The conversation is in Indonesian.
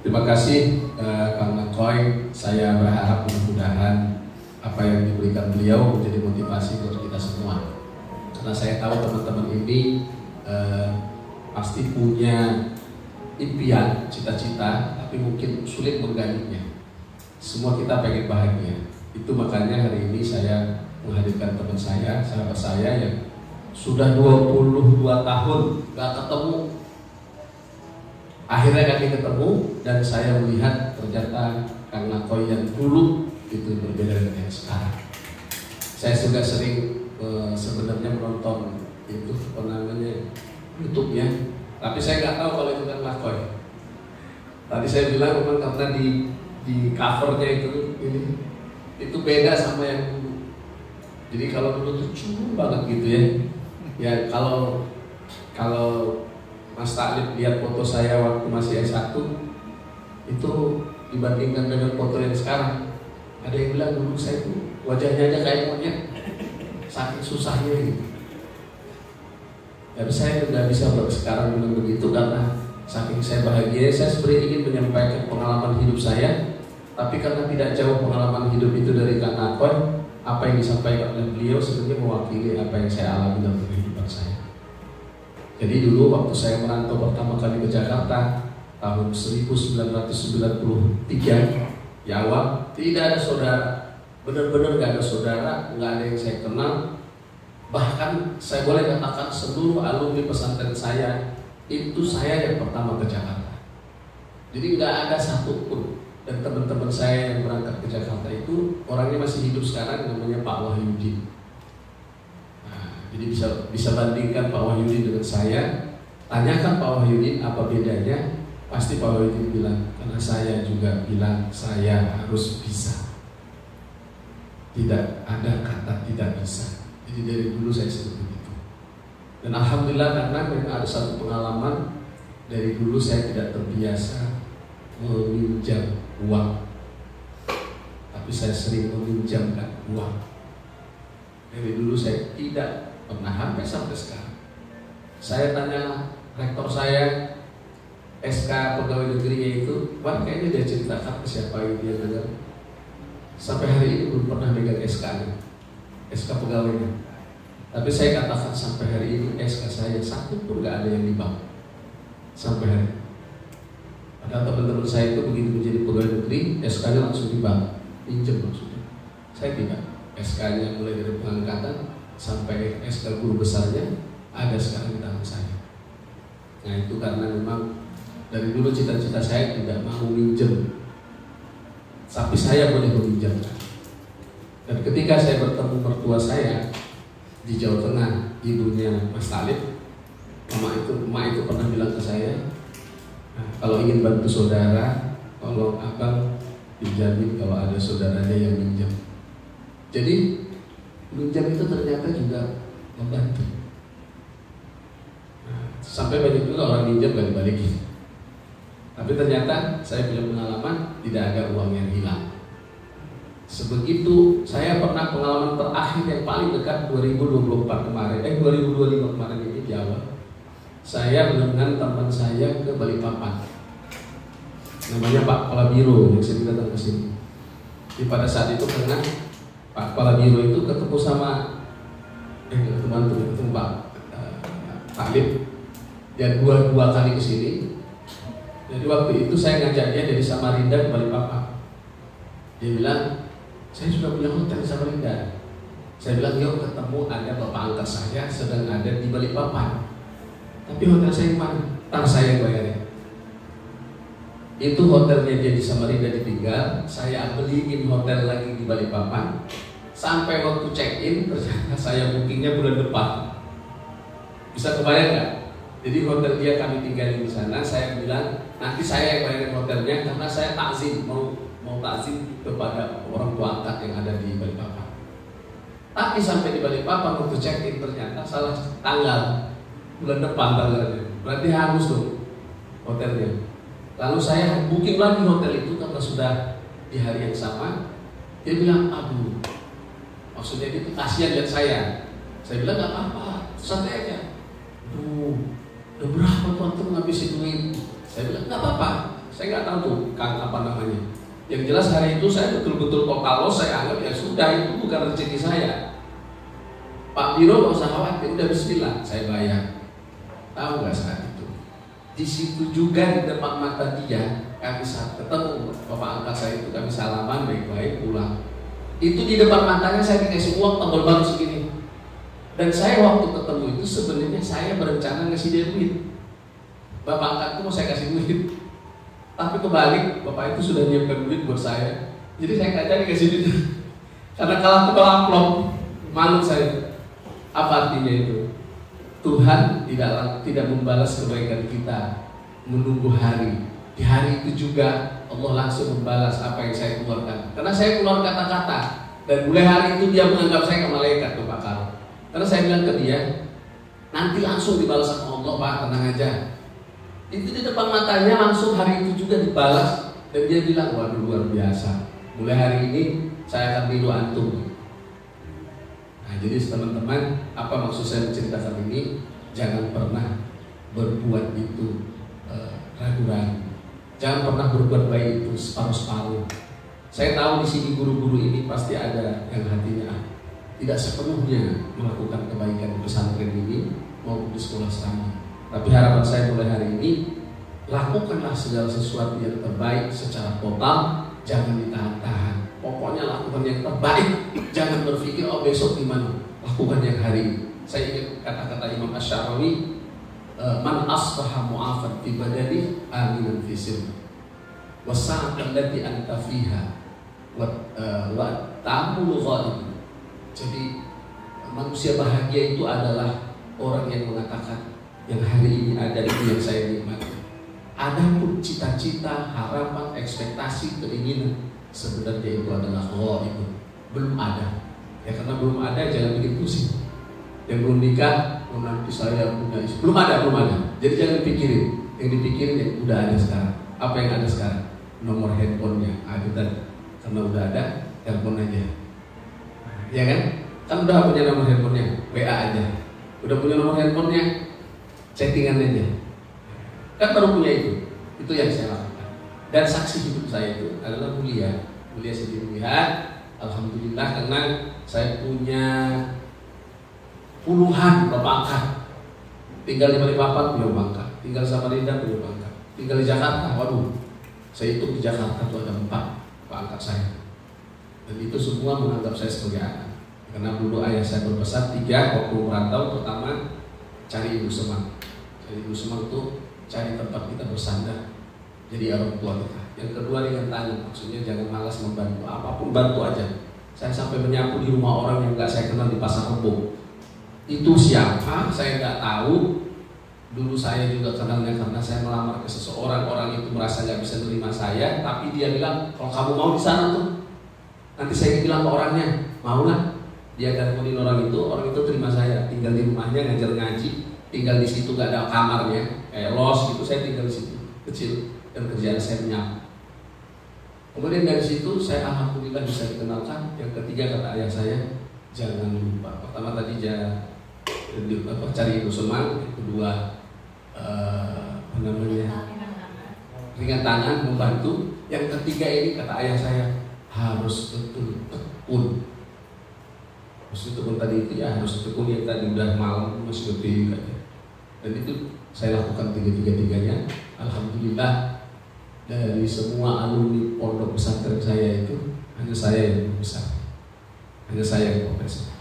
Terima kasih Kang Nakoy. Saya berharap mudah-mudahan apa yang diberikan beliau menjadi motivasi untuk kita semua. Karena saya tahu teman-teman ini pasti punya impian, cita-cita, tapi mungkin sulit menggajinya. Semua kita pengen bahagia. Itu makanya hari ini saya menghadirkan teman saya, sahabat saya yang sudah 22 tahun gak ketemu. Akhirnya kami ketemu dan saya melihat ternyata Kang Nakoy yang dulu itu berbeda dengan yang sekarang. Saya juga sering sebenarnya menonton itu apa namanya YouTube-nya, tapi saya nggak tahu kalau itu Kang Nakoy. Tadi saya bilang memang karena di covernya itu beda sama yang dulu. Jadi kalau dulu tuh cuma banget gitu ya. Ya kalau Mas Taklib lihat foto saya waktu masih S1 itu dibandingkan dengan foto yang sekarang, ada yang bilang dulu saya tuh wajahnya aja kayak monyet, saking susahnya gitu. Tapi saya nggak bisa sekarang bilang begitu karena saking saya bahagia. Saya sebenarnya ingin menyampaikan pengalaman hidup saya, tapi karena tidak jauh pengalaman hidup itu dari Kang Nakoy, apa yang disampaikan oleh beliau sebenarnya mewakili apa yang saya alami dalam kehidupan saya. Jadi dulu waktu saya merantau pertama kali ke Jakarta tahun 1993 di awal, tidak ada saudara, benar-benar gak ada saudara, gak ada yang saya kenal. Bahkan saya boleh katakan seluruh alumni pesantren saya itu saya yang pertama ke Jakarta. Jadi gak ada satupun. Dan teman-teman saya yang berangkat ke Jakarta itu orangnya masih hidup sekarang, namanya Pak Wahyudi. Jadi bisa bandingkan Pak Wahyudi dengan saya. Tanyakan Pak Wahyudi apa bedanya. Pasti Pak Wahyudi bilang, karena saya juga bilang saya harus bisa. Tidak ada kata tidak bisa. Jadi dari dulu saya seperti itu. Dan alhamdulillah karena memang ada satu pengalaman, dari dulu saya tidak terbiasa meminjam uang, tapi saya sering meminjamkan uang. Dari dulu saya tidak pernah, sampai sekarang. Saya tanya rektor saya, SK pegawai negerinya itu, wah kayaknya dia ceritakan ke siapa itu yang dengar. Sampai hari ini belum pernah megang SK-nya, SK pegawainya. Tapi saya katakan sampai hari ini SK saya satu pun gak ada yang di bank sampai hari ini. Padahal teman-teman saya itu begitu menjadi pegawai negeri, SK-nya langsung di bank, pinjam maksudnya. Saya tidak, SK-nya mulai dari pengangkatan sampai SK guru besarnya ada sekarang di tangan saya. Nah itu karena memang dari dulu cita-cita saya tidak mau minjem, tapi saya boleh meminjamkan. Dan ketika saya bertemu mertua saya di Jawa Tengah, ibunya Mas Taklib, emak itu pernah bilang ke saya, nah, kalau ingin bantu saudara, tolong abang dijamin kalau ada saudaranya yang minjem. Jadi minjam itu ternyata juga membantu. Nah, sampai banyak juga orang minjam gak dibalikin. Tapi ternyata saya punya pengalaman tidak ada uang yang hilang. Sebegitu saya pernah pengalaman terakhir yang paling dekat 2024 kemarin, 2025 kemarin ini di awal. Saya dengan teman saya ke Balikpapan. Namanya Pak Kepala Biro yang sering datang ke sini. Di pada saat itu karena Pak Kepala Biro itu ketemu sama ketemu Pak Taklib. Dia dua kali ke sini. Jadi waktu itu saya ngajak dia dari Samarinda ke Balikpapan. Dia bilang, saya sudah punya hotel di Samarinda. Saya bilang, yuk ketemu, ada bapak angkat saya sedang ada di Balikpapan. Tapi hotel saya mana? Ntar saya bayarnya. Itu hotelnya dia di Samarinda ditinggal, saya beliin hotel lagi di Balikpapan. Sampai waktu check-in, ternyata saya bookingnya bulan depan. Bisa kebayang nggak? Jadi hotel dia kami tinggalin di sana. Saya bilang nanti saya yang bayarin hotelnya karena saya takzim, mau takzim kepada orang tua angkat yang ada di Balikpapan. Tapi sampai di Balikpapan waktu check-in ternyata salah tanggal, bulan depan tanggalnya. Berarti harus dong hotelnya. Lalu saya booking lagi hotel itu karena sudah di hari yang sama. Dia bilang, aduh, maksudnya itu kasihan lihat saya. Saya bilang nggak apa-apa, santai aja. Udah berapa tuh antum ngabisin duit? Saya bilang nggak apa-apa, Saya nggak tahu tuh Kang apa namanya. Yang jelas hari itu saya betul-betul total loss. Saya anggap ya sudah, itu bukan rezeki saya. Pak Biro nggak usah khawatir, udah bismillah saya bayar. Tahu nggak saat itu? Di situ juga di depan mata dia kami saat ketemu bapak angkat saya itu, kami salaman baik-baik pulang. Itu di depan matanya saya dikasih uang tebal banget segini. Dan saya waktu ketemu itu sebenarnya saya berencana ngasih dia duit. Bapak angkatku mau saya kasih duit, tapi kebalik, bapak itu sudah nyiapkan duit buat saya. Jadi saya nggak jadi kasih duit karena kalah tebal amplop. Malu saya. Apa artinya itu? Tuhan tidak membalas kebaikan kita menunggu hari. Di hari itu juga Allah langsung membalas apa yang saya keluarkan. Karena saya keluar kata-kata, dan mulai hari itu dia menganggap saya malaikat tuh Pak Karo. Karena saya bilang ke dia, nanti langsung dibalas sama Allah Pak, tenang aja. Itu di depan matanya langsung hari itu juga dibalas. Dan dia bilang, waduh luar biasa, mulai hari ini saya akan tiru antum. Nah, jadi teman-teman, apa maksud saya menceritakan ini? Jangan pernah berbuat itu ragu-ragu. Jangan pernah berbuat baik itu separuh-separuh. Saya tahu di sini guru-guru ini pasti ada yang hatinya tidak sepenuhnya melakukan kebaikan di pesantren ini maupun di sekolah asrama. Tapi harapan saya mulai hari ini, lakukanlah segala sesuatu yang terbaik secara total, jangan ditahan-tahan. Pokoknya lakukan yang terbaik, jangan berpikir oh besok gimana. Lakukan yang hari ini. Saya ingat kata-kata Imam Ash-Sha'rawi, man asbaha mu'afan fi badani aminan fi sirri wasa'atan allati anta fiha wa ta'amulu ghaib. Jadi manusia bahagia itu adalah orang yang mengatakan yang hari ini ada itu yang saya nikmati. Adapun cita-cita, harapan, ekspektasi, keinginan sebenarnya itu adalah ghaib, belum ada. Ya karena belum ada jangan bikin pusing. Yang belum nikah, oh nanti saya punya istri. Belum ada. Jadi jangan dipikirin. Yang dipikirin yang udah ada sekarang. Apa yang ada sekarang? Nomor handphonenya ada. Karena udah ada, telepon aja. Ya kan? Kan udah punya nomor handphonenya, WA aja. Udah punya nomor handphonenya, chattingan aja. Kan baru punya itu. Itu yang saya lakukan. Dan saksi hidup saya itu adalah mulia sendiri lihat. Alhamdulillah karena saya punya puluhan bapak angkat. Tinggal di Balikpapan punya bapak angkat, tinggal Samarinda punya bapak angkat, tinggal di Jakarta, waduh, saya hitung di Jakarta itu ada 4 bapak angkat saya. Dan itu semua menganggap saya sebagai anak. Karena dulu ayah saya berpesan 3 waktu merantau. Pertama, cari ibu semang. Cari ibu semang itu cari tempat kita bersandar. Jadi orang tua kita. Yang kedua ringan tangan, maksudnya jangan malas membantu, apapun bantu aja. Saya sampai menyapu di rumah orang yang nggak saya kenal di Pasar Rebo. Itu siapa? Saya nggak tahu. Dulu saya juga kenalnya karena saya melamar ke seseorang. Orang itu merasa nggak bisa menerima saya, tapi dia bilang kalau kamu mau di sana tuh, nanti saya bilang ke orangnya, maulah. Dia teleponin orang itu terima saya. Tinggal di rumahnya ngajar ngaji, tinggal di situ nggak ada kamarnya, kayak los gitu. Saya tinggal di situ kecil dan kerjaan saya menyapu. Kemudian dari situ saya alhamdulillah bisa dikenalkan. Yang ketiga kata ayah saya, jangan lupa. Pertama tadi cari ibu semang. Yang kedua ringan tangan membantu. Yang ketiga ini kata ayah saya harus betul tekun. Harus tekun tadi itu ya harus tekun yang tadi udah malam masih lebih aja. Dan itu saya lakukan tiga-tiganya. Alhamdulillah. Dari semua alumni pondok pesantren saya itu hanya saya yang besar, hanya saya yang profesor.